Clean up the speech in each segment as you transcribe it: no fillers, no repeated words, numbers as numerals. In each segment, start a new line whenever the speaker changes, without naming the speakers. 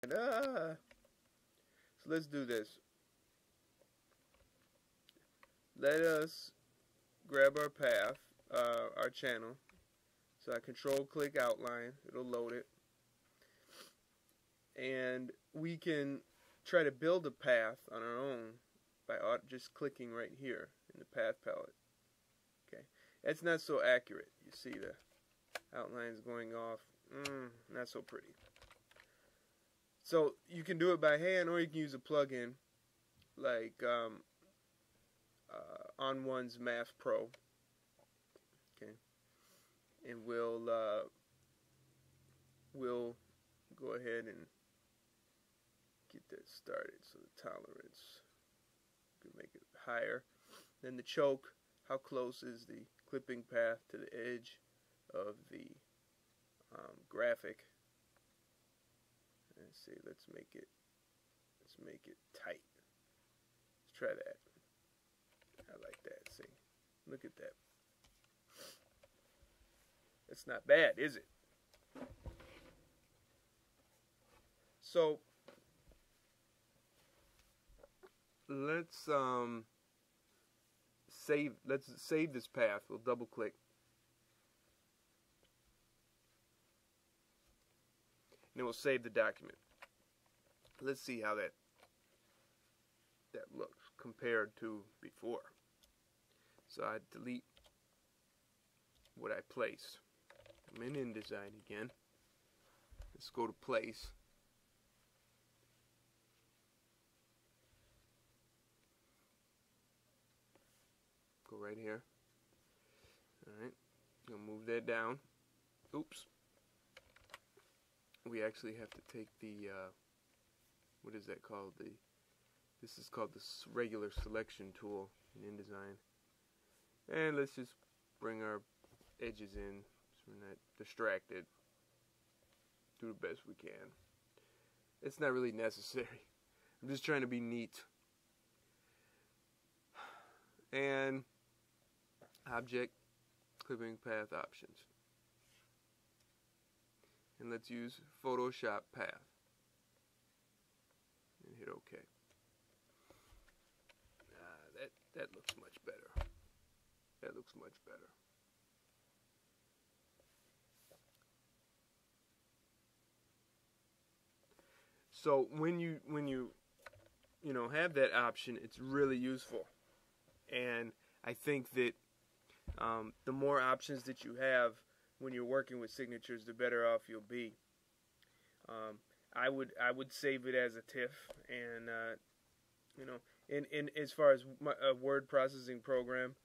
So let's do this. Let us grab our path, our channel. So I control-click outline. It'll load it. And we can try to build a path on our own by just clicking right here in the path palette. Okay, that's not so accurate. You see the outlines going off. Not so pretty. So you can do it by hand, or you can use a plugin like On1's Math Pro. Okay, and we'll go ahead and get that started. So the tolerance, we can make it higher. Then the choke, how close is the clipping path to the edge of the graphic? Let's see, let's make it tight. Let's try that. I like that. See, look at that. That's not bad, is it? So let's save this path. We'll double click. And we'll save the document. Let's see how that looks compared to before. So I delete what I placed. I'm in InDesign again. Let's go to place. Go right here. Alright. Gonna move that down. Oops. We actually have to take the what is that called? This is called the regular selection tool in InDesign. And let's just bring our edges in so we're not distracted. Do the best we can. It's not really necessary. I'm just trying to be neat. And object, clipping path options. And let's use Photoshop path. And hit OK. That looks much better. That looks much better. So when you have that option, it's really useful. And I think that the more options that you have when you're working with signatures, the better off you'll be. I would save it as a TIFF, and in as far as a word processing program,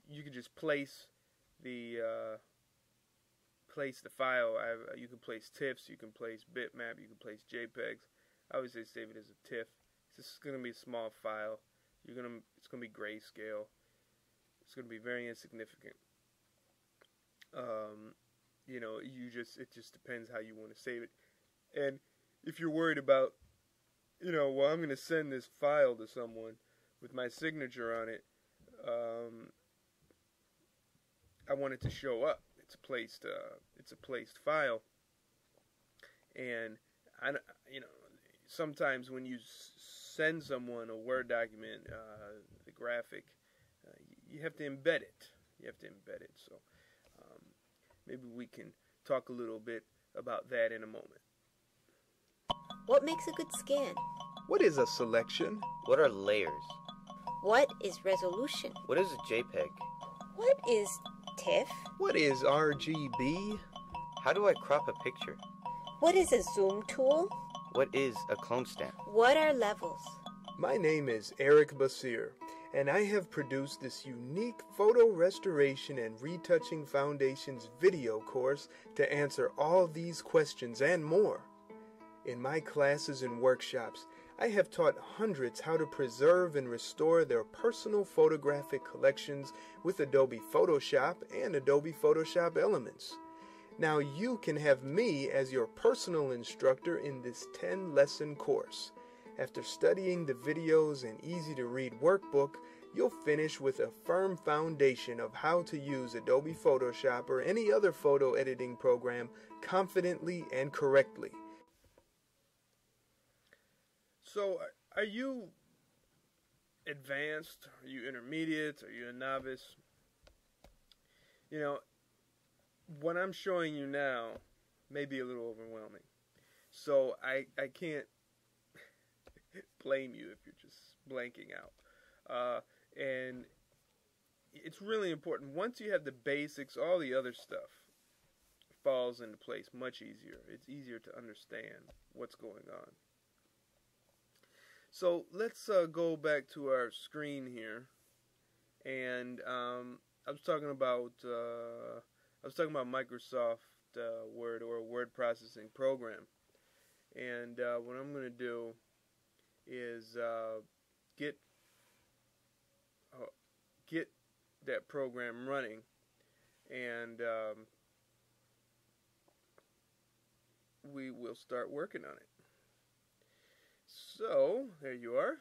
you can just place the file. You can place TIFFs, you can place bitmap, you can place JPEGs. I always say save it as a TIFF. This is going to be a small file. It's going to be grayscale. It's going to be very insignificant. It just depends how you want to save it. And if you're worried about, well, I'm going to send this file to someone with my signature on it, I want it to show up. It's a placed file. And sometimes when you send someone a Word document, the graphic, you have to embed it. So maybe we can talk a little bit about that in a moment.
What makes a good scan?
What is a selection?
What are layers?
What is resolution?
What is a JPEG?
What is TIFF?
What is RGB?
How do I crop a picture?
What is a zoom tool?
What is a clone stamp?
What are levels?
My name is Eric Basir, and I have produced this unique photo restoration and retouching foundations video course to answer all these questions and more. In my classes and workshops, I have taught hundreds how to preserve and restore their personal photographic collections with Adobe Photoshop and Adobe Photoshop Elements. Now you can have me as your personal instructor in this 10-lesson course. After studying the videos and easy-to-read workbook, you'll finish with a firm foundation of how to use Adobe Photoshop or any other photo editing program confidently and correctly. So, are you advanced? Are you intermediate? Are you a novice? You know, what I'm showing you now may be a little overwhelming. So, I can't blame you if you're just blanking out. And it's really important. Once you have the basics, all the other stuff falls into place much easier. It's easier to understand what's going on. So let's go back to our screen here, and I was talking about Microsoft Word, or a word processing program, and what I'm going to do is get that program running, and we will start working on it. So there you are.